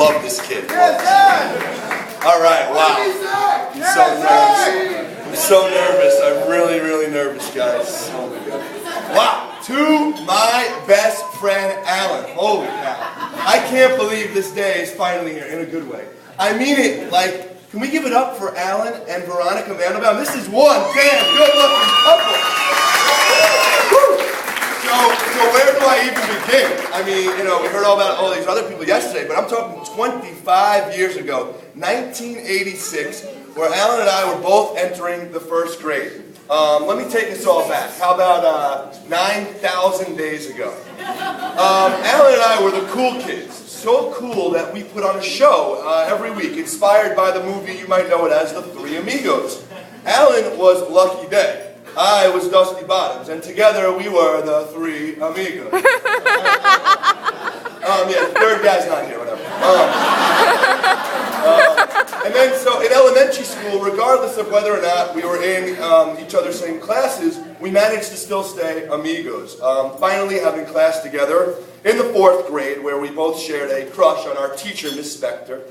love this kid. All right, wow. I'm so nervous. I'm so nervous. I'm really, really nervous, guys. Oh my God. Wow. To my best friend, Alan. Holy cow. I can't believe this day is finally here, in a good way. I mean it, like, can we give it up for Alan and Veronica Mandelbaum? This is one damn good-looking couple. So where do I even begin? I mean, you know, we heard all about all these other people yesterday, but I'm talking 25 years ago, 1986, where Alan and I were both entering the first grade. Let me take us all back. How about 9,000 days ago? Alan and I were the cool kids. So cool that we put on a show every week, inspired by the movie you might know it as The Three Amigos. Alan was Lucky Day. I was Dusty Bottoms, and together we were the Three Amigos. Yeah, the third guy's not here, whatever. And then, so in elementary school, regardless of whether or not we were in each other's same classes, we managed to still stay amigos. Finally having class together in the 4th grade, where we both shared a crush on our teacher, Miss Spector.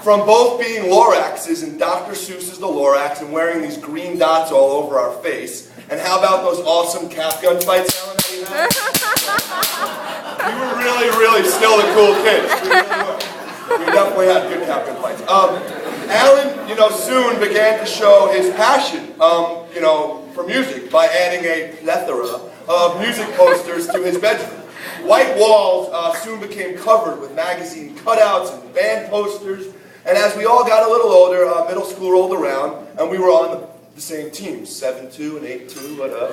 From both being Loraxes in Dr. Seuss's The Lorax and wearing these green dots all over our face. And how about those awesome cap gun fights, Alan, that we had? We were really, really still the cool kids. We really were. We definitely had good cap gun fights. Alan, you know, soon began to show his passion, you know, for music by adding a plethora of music posters to his bedroom. White walls soon became covered with magazine cutouts and band posters. And as we all got a little older, middle school rolled around, and we were on the same teams, 7-2 and 8-2, whatever.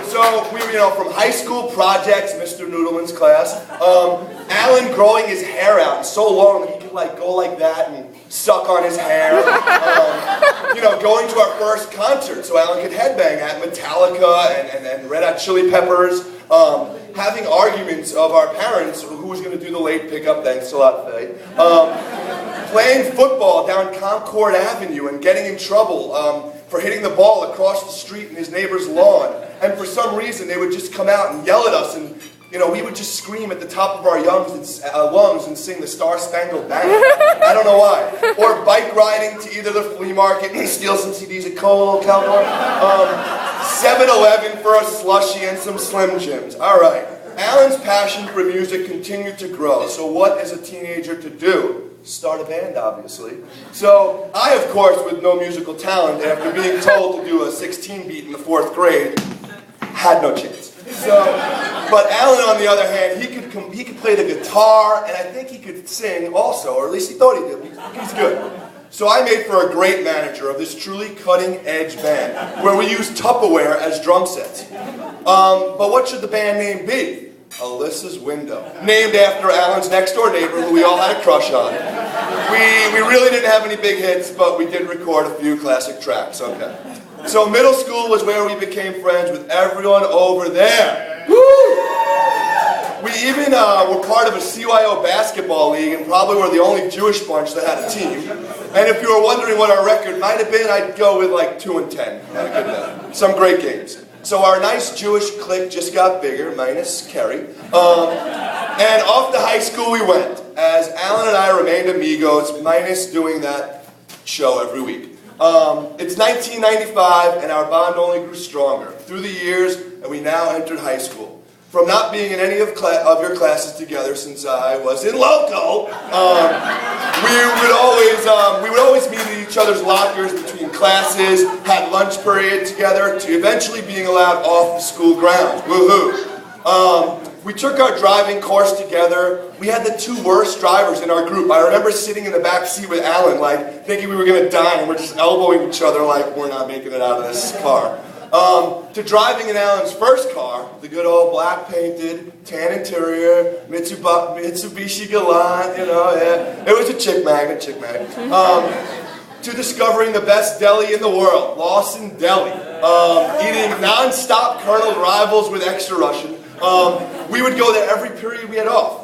So we were, you know, from high school projects, Mr. Noodleman's class, Alan growing his hair out so long that he could like go like that and suck on his hair. You know, going to our first concert so Alan could headbang at Metallica and Red Hot Chili Peppers. Having arguments of our parents who was going to do the late pickup, thanks a lot, Faye. Playing football down Concord Avenue and getting in trouble for hitting the ball across the street in his neighbor's lawn. And for some reason, they would just come out and yell at us, and you know, we would just scream at the top of our lungs and sing the Star Spangled Banner. I don't know why. Or bike riding to either the flea market and steal some CDs at Cole, Cowboy. 7-Eleven for a slushie and some Slim Jims. All right. Alan's passion for music continued to grow. So what is a teenager to do? Start a band, obviously. So I, of course, with no musical talent, after being told to do a 16 beat in the 4th grade, had no chance. So, but Alan, on the other hand, he could play the guitar, and I think he could sing also, or at least he thought he did. He's good. So I made for a great manager of this truly cutting-edge band, where we used Tupperware as drum sets. But what should the band name be? Alyssa's Window, named after Alan's next-door neighbor, who we all had a crush on. We really didn't have any big hits, but we did record a few classic tracks. Okay. So middle school was where we became friends with everyone over there. Woo! We even were part of a CYO basketball league and probably were the only Jewish bunch that had a team. And if you were wondering what our record might have been, I'd go with like 2-10. Had a good night. Some great games. So our nice Jewish clique just got bigger, minus Kerry. And off to high school we went, as Alan and I remained amigos, minus doing that show every week. It's 1995, and our bond only grew stronger through the years, and we now entered high school. From not being in any of your classes together since I was in local, we would always meet in each other's lockers between classes, had lunch period together, to eventually being allowed off the school grounds. Woohoo! We took our driving course together. We had the 2 worst drivers in our group. I remember sitting in the back seat with Alan, like, thinking we were going to die, and we're just elbowing each other like we're not making it out of this car. To driving in Alan's first car, the good old black painted, tan interior, Mitsubishi Galant, you know, yeah. It was a chick magnet. To discovering the best deli in the world, Lawson Deli. Eating non-stop Colonel Rivals with extra Russian. We would go there every period we had off.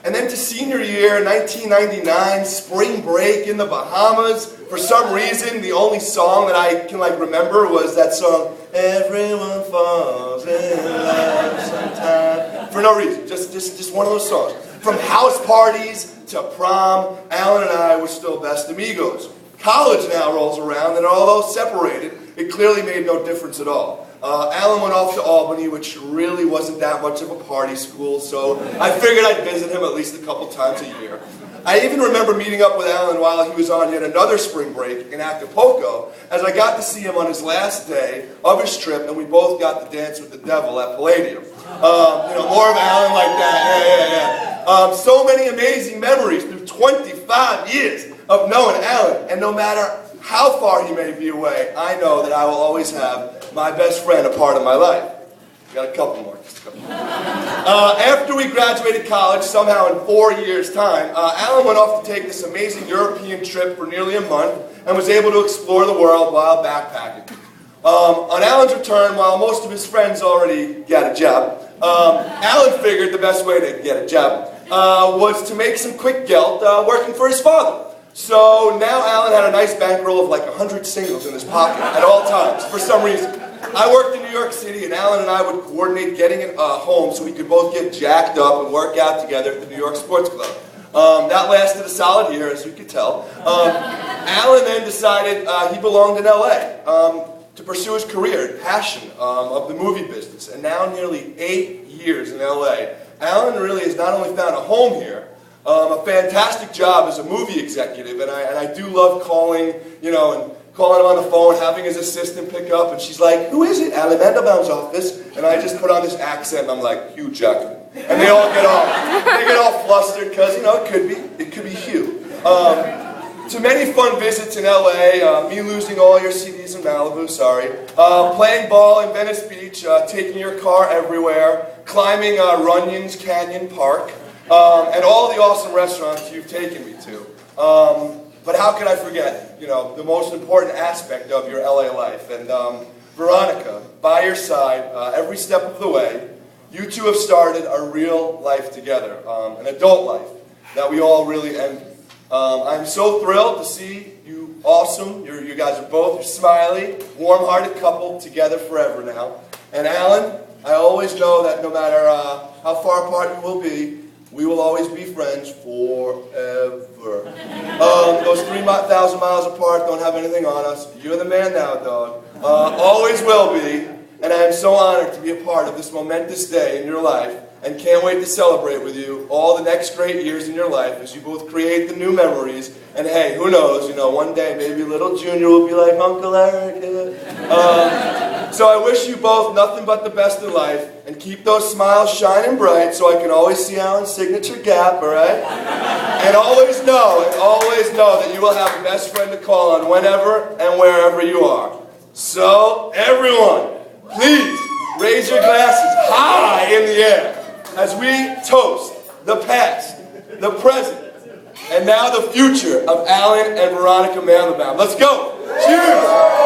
And then to senior year, 1999, spring break in the Bahamas. For some reason, the only song that I can remember was that song, Everyone Falls in Love Sometime. For no reason, just one of those songs. From house parties to prom, Alan and I were still best amigos. College now rolls around, and although separated, it clearly made no difference at all. Alan went off to Albany, which really wasn't that much of a party school, so I figured I'd visit him at least a couple times a year. I even remember meeting up with Alan while he was on yet another spring break in Acapulco, as I got to see him on his last day of his trip, and we both got to dance with the devil at Palladium. More of Alan like that, yeah. So many amazing memories through 25 years of knowing Alan, and no matter how far he may be away, I know that I will always have my best friend a part of my life. Got a couple more. After we graduated college, somehow in 4 years' time, Alan went off to take this amazing European trip for nearly a month and was able to explore the world while backpacking. On Alan's return, while most of his friends already got a job, Alan figured the best way to get a job was to make some quick gelt working for his father. So now Alan had a nice bankroll of like 100 singles in his pocket at all times, for some reason. I worked in New York City, and Alan and I would coordinate getting it home so we could both get jacked up and work out together at the New York Sports Club. That lasted a solid year, as you could tell. Alan then decided he belonged in LA to pursue his career and passion of the movie business. And now, nearly 8 years in LA, Alan really has not only found a home here, a fantastic job as a movie executive, and I do love calling, and calling him on the phone, having his assistant pick up, and she's like, "Who is it? Alan Mandelbaum's office." And I just put on this accent, and I'm like, "Hugh Jackman." And they get all flustered, because, it could be Hugh. To many fun visits in LA, me losing all your CDs in Malibu, sorry, playing ball in Venice Beach, taking your car everywhere, climbing Runyon's Canyon Park, and all the awesome restaurants you've taken me to. But how could I forget, the most important aspect of your LA life? And Veronica, by your side, every step of the way, you two have started a real life together, an adult life that we all really envy. I'm so thrilled to see you awesome. You guys are both smiley, warm-hearted couple together forever now. And Alan, I always know that no matter how far apart you will be, we will always be friends forever. Those 3,000 miles apart don't have anything on us. You're the man now, dog. Always will be. And I am so honored to be a part of this momentous day in your life, and can't wait to celebrate with you all the next great years in your life as you both create the new memories. And hey, who knows, one day maybe little Junior will be like Uncle Eric. So I wish you both nothing but the best in life, and keep those smiles shining bright so I can always see Alan's signature gap, all right? And always know that you will have a best friend to call on whenever and wherever you are. So, everyone, please raise your glasses high in the air as we toast the past, the present, and now the future of Alan and Veronica Mandelbaum. Let's go! Cheers!